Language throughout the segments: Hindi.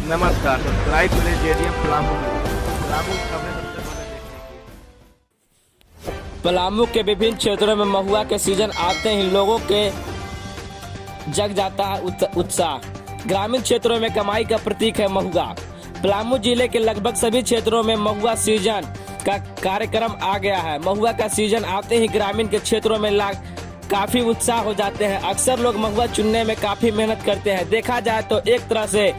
नमस्कार, सब्सक्राइब करें जेडीएम पलामू पलामू खबरें सबसे पहले देखने के लिए। पलामू के विभिन्न क्षेत्रों में महुआ के सीजन आते ही लोगों के जग जाता है उत्साह। ग्रामीण क्षेत्रों में कमाई का प्रतीक है महुआ। पलामू जिले के लगभग सभी क्षेत्रों में महुआ सीजन का कार्यक्रम आ गया है। महुआ का सीजन आते ही ग्रामीण के क्षेत्रों में काफी उत्साह हो जाते हैं। अक्सर लोग महुआ चुनने में काफी मेहनत करते हैं। देखा जाए तो एक तरह से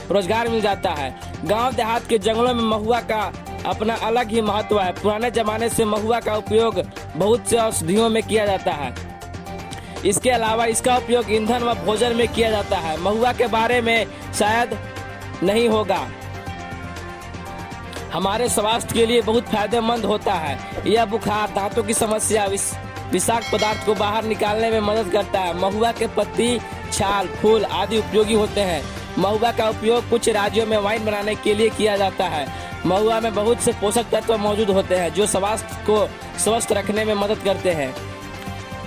रोजगार मिल जाता है। गांव देहात के जंगलों में महुआ का अपना अलग ही महत्व है। पुराने जमाने से महुआ का उपयोग बहुत से औषधियों में किया जाता है। इसके अलावा इसका उपयोग ईंधन व भोजन में किया जाता है। महुआ के बारे में शायद नहीं होगा, हमारे स्वास्थ्य के लिए बहुत फायदेमंद होता है। यह बुखार, दांतों की समस्या, विषाक्त पदार्थ को बाहर निकालने में मदद करता है। महुआ के पत्ती, छाल, फूल आदि उपयोगी होते हैं। महुआ का उपयोग कुछ राज्यों में वाइन बनाने के लिए किया जाता है। महुआ में बहुत से पोषक तत्व मौजूद होते हैं जो स्वास्थ्य को स्वस्थ रखने में मदद करते हैं।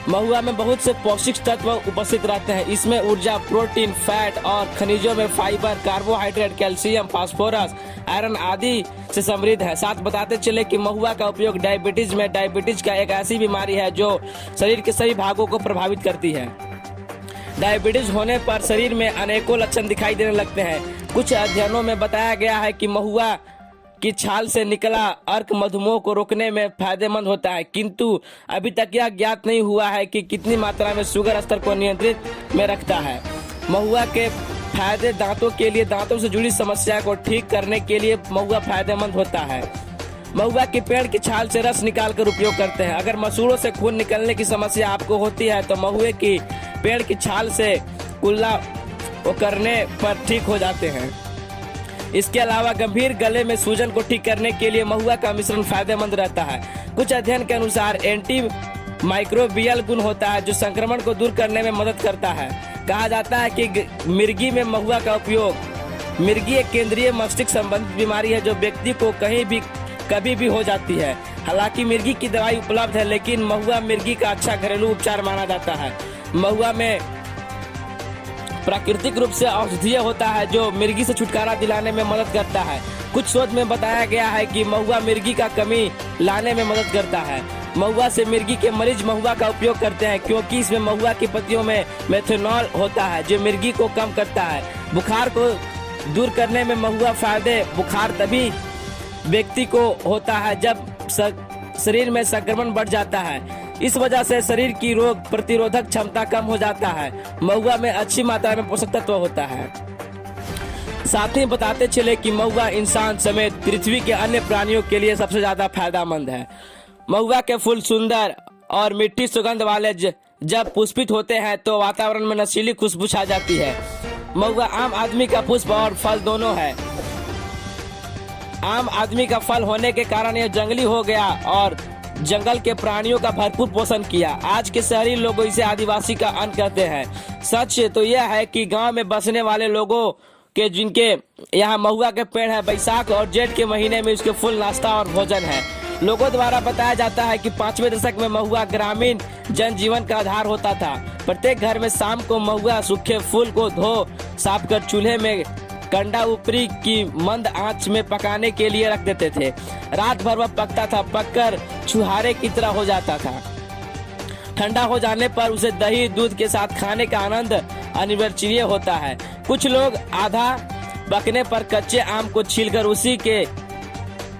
महुआ में बहुत से पौष्टिक तत्व उपस्थित रहते हैं। इसमें ऊर्जा, प्रोटीन, फैट और खनिजों में fibre, carbohydrate, calcium, phosphorus, iron आदि से समृद्ध है। साथ बताते चले कि महुआ का उपयोग डायबिटीज का एक ऐसी बीमारी है जो शरीर के सभी भागों को प्रभावित करती है। डायबिटीज होने पर शरीर में अनेकों लक्षण दिखाई देने लगते हैं। कुछ अध्ययनों में बताया गया है कि महुआ की छाल से निकला अर्क मधुमेह को रोकने में फायदेमंद होता है, किंतु अभी तक यह ज्ञात नहीं हुआ है कि कितनी मात्रा में शुगर स्तर को नियंत्रित में रखता है। महुआ के फायदे दांतों के लिए, दांतों से जुड़ी समस्या को ठीक करने के लिए महुआ फायदेमंद होता है। महुआ के पेड़ की छाल से रस निकाल कर उपयोग करते हैं। अगर मसूड़ों से खून निकलने की समस्या आपको होती है तो महुए की पेड़ की छाल से कुल्ला करने पर ठीक हो जाते हैं। इसके अलावा गंभीर गले में सूजन को ठीक करने के लिए महुआ का मिश्रण फायदेमंद रहता है। कुछ अध्ययन के अनुसार एंटी माइक्रोबियल गुण होता है जो संक्रमण को दूर करने में मदद करता है। कहा जाता है कि मिर्गी में महुआ का उपयोग, मिर्गी एक केंद्रीय मस्तिष्क संबंधित बीमारी है जो व्यक्ति को कभी भी हो जाती है। हालांकि मिर्गी की दवाई उपलब्ध है, लेकिन महुआ मिर्गी का अच्छा घरेलू उपचार माना जाता है। महुआ में प्राकृतिक रूप से औषधीय होता है जो मिर्गी से छुटकारा दिलाने में मदद करता है। कुछ शोध में बताया गया है कि महुआ मिर्गी का कमी लाने में मदद करता है। महुआ से मिर्गी के मरीज महुआ का उपयोग करते हैं क्योंकि इसमें महुआ की पत्तियों में मेथनॉल होता है जो मिर्गी को कम करता है। बुखार को दूर करने में महुआ फायदे, बुखार तभी व्यक्ति को होता है जब शरीर में संक्रमण बढ़ जाता है। इस वजह से शरीर की रोग प्रतिरोधक क्षमता कम हो जाता है। महुआ में अच्छी मात्रा में पोषक तत्व होता है। साथ ही बताते चले कि महुआ इंसान समेत पृथ्वी के अन्य प्राणियों के लिए सबसे ज्यादा फायदेमंद है। महुआ के फूल सुंदर और मीठी सुगंध वाले जब पुष्पित होते हैं तो वातावरण में नशीली खुशबू छा जाती है। महुआ आम आदमी का पुष्प और फल दोनों है। आम आदमी का फल होने के कारण यह जंगली हो गया और जंगल के प्राणियों का भरपूर पोषण किया। आज के शहरी लोग इसे आदिवासी का अन्न कहते हैं। सच तो यह है कि गांव में बसने वाले लोगों के जिनके यहाँ महुआ के पेड़ है, बैसाख और जेठ के महीने में उसके फूल नाश्ता और भोजन है। लोगों द्वारा बताया जाता है कि 5वें दशक में महुआ ग्रामीण जनजीवन का आधार होता था। प्रत्येक घर में शाम को महुआ सूखे फूल को धो साफ कर चूल्हे में कंडा ऊपरी की मंद आंच में पकाने के लिए रख देते थे। रात भर वह पकता था, पककर छुहारे की तरह हो जाता था। ठंडा हो जाने पर उसे दही दूध के साथ खाने का आनंद अनिवार्य होता है। कुछ लोग आधा पकने पर कच्चे आम को छीलकर उसी के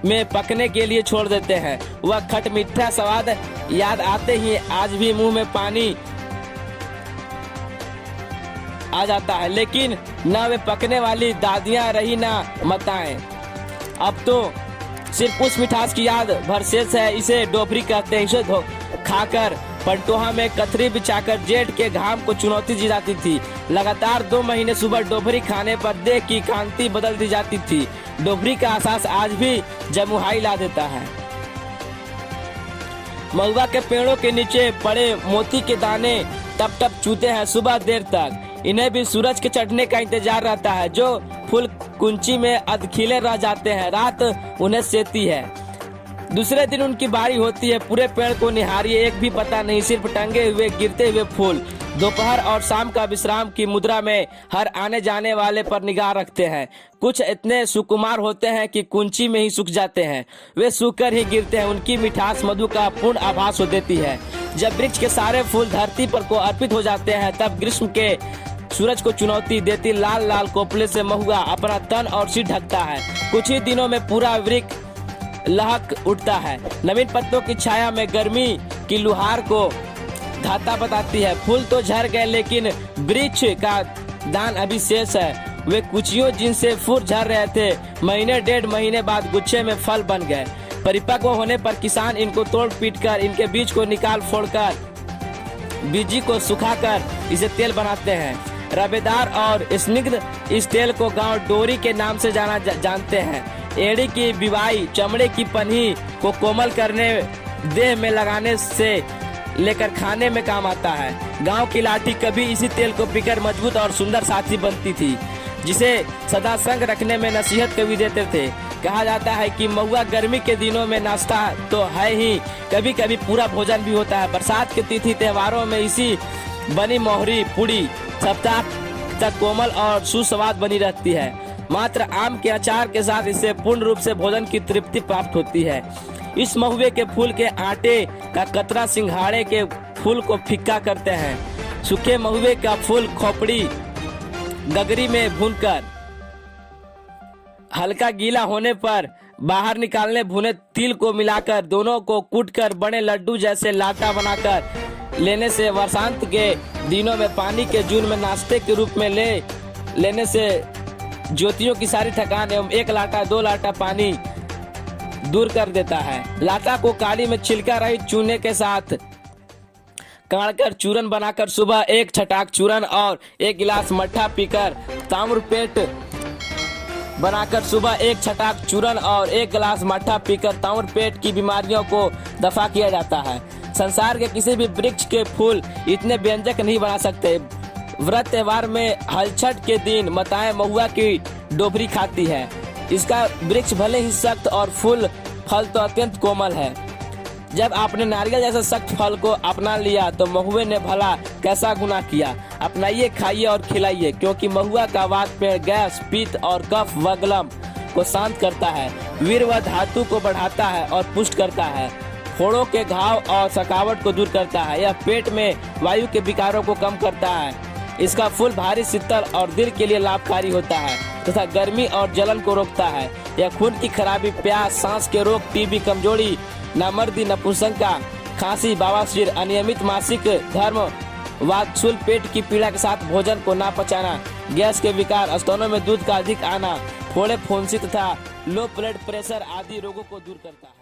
में पकने के लिए छोड़ देते हैं। वह खट मीठा स्वाद याद आते ही आज भी मुंह में पानी आ जाता है, लेकिन न वे पकने वाली दादियां रही ना माताएं। अब तो सिर्फ उस मिठास की याद भर शेष है। इसे डोभरी कहते हैं। इसे खाकर पंटोहा में कथरी बिछाकर जेठ के घाम को चुनौती दी जाती थी। लगातार 2 महीने सुबह डोभरी खाने पर देह की कांति बदल दी जाती थी। डोभरी का एहसास आज भी जमुहाई ला देता है। महुआ के पेड़ों के नीचे पड़े मोती के दाने टप टप चूते हैं सुबह देर तक। इन्हें भी सूरज के चढ़ने का इंतजार रहता है। जो फूल कुंची में अधखिले रह जाते हैं, रात उन्हें सेती है। दूसरे दिन उनकी बारी होती है। पूरे पेड़ को निहारिए, एक भी पता नहीं, सिर्फ टंगे हुए गिरते हुए फूल। दोपहर और शाम का विश्राम की मुद्रा में हर आने जाने वाले पर निगाह रखते हैं। कुछ इतने सुकुमार होते हैं कि कुंची में ही सूख जाते हैं, वे सूख कर ही गिरते हैं। उनकी मिठास मधु का पूर्ण आभास हो देती है। जब वृक्ष के सारे फूल धरती पर को अर्पित हो जाते हैं, तब ग्रीष्म के सूरज को चुनौती देती लाल लाल कोपले से महुआ अपना तन और सिर ढकता है। कुछ ही दिनों में पूरा वृक्ष लहक उठता है। नवीन पत्तों की छाया में गर्मी की लुहार को धाता बताती है। फूल तो झड़ गए, लेकिन वृक्ष का दान अभी शेष है। वे कुचियों जिनसे फूल झड़ रहे थे, महीने डेढ़ महीने बाद गुच्छे में फल बन गए। परिपक्व होने पर किसान इनको तोड़ पीट कर इनके बीज को निकाल फोड़कर बीजी को सुखाकर इसे तेल बनाते हैं। रबेदार और स्निग्ध इस तेल को गांव डोरी के नाम से जानते हैं। एड़ी की बिवाई चमड़े की पन्ही को कोमल करने, देह में लगाने से लेकर खाने में काम आता है। गांव की लाठी कभी इसी तेल को पीकर मजबूत और सुंदर साथी बनती थी, जिसे सदा संग रखने में नसीहत कभी देते थे। कहा जाता है कि महुआ गर्मी के दिनों में नाश्ता तो है ही, कभी कभी पूरा भोजन भी होता है। बरसात के तिथि त्योहारों में इसी बनी मोहरी पूड़ी सप्ताह तक कोमल और सुस्वाद बनी रहती है। मात्र आम के अचार के साथ इससे पूर्ण रूप से भोजन की तृप्ति प्राप्त होती है। इस महुए के फूल के आटे का कतरा सिंघाड़े के फूल को फिक्का करते हैं। सूखे महुए का फूल खोपड़ी गगरी में भूनकर हल्का गीला होने पर बाहर निकालने भुने तिल को मिलाकर दोनों को कूटकर बड़े लड्डू जैसे लाटा बनाकर लेने से वर्षांत के दिनों में पानी के जून में नाश्ते के रूप में लेने से ज्योतियों की सारी थकान एवं एक लाटा दो लाटा पानी दूर कर देता है। लाटा को काली में छिलका रहित चूने के साथ काढ़कर चूरन बनाकर सुबह एक छटाक चूरन और एक गिलास मट्ठा पीकर ताम्रपेट बनाकर सुबह एक छटाक चूरन और एक गिलास मट्ठा पीकर ताम्रपेट की बीमारियों को दफा किया जाता है। संसार के किसी भी वृक्ष के फूल इतने व्यंजक नहीं बना सकते। व्रत त्योहार में हलछट के दिन माताएं महुआ की डोबरी खाती है। इसका वृक्ष भले ही सख्त और फूल फल तो अत्यंत कोमल है। जब आपने नारियल जैसे सख्त फल को अपना लिया तो महुए ने भला कैसा गुनाह किया। अपनाइए, खाइए और खिलाइए, क्योंकि महुआ का वात पेड़ गैस, पित्त और कफ व गलम को शांत करता है, वीर व धातु को बढ़ाता है और पुष्ट करता है, फोड़ों के घाव और थकावट को दूर करता है। यह पेट में वायु के विकारों को कम करता है। इसका फूल भारी शीतल और दिल के लिए लाभकारी होता है तथा गर्मी और जलन को रोकता है। यह खून की खराबी, प्यास, सांस के रोग, टीबी, कमजोरी, नामर्दी, नपुंसकता, खांसी, बवासीर, अनियमित मासिक धर्म, वातशूल, पेट की पीड़ा के साथ भोजन को ना पचाना, गैस के विकार, स्तनों में दूध का अधिक आना, फोड़े, फुंसी तथा लो ब्लड प्रेशर आदि रोगों को दूर करता है।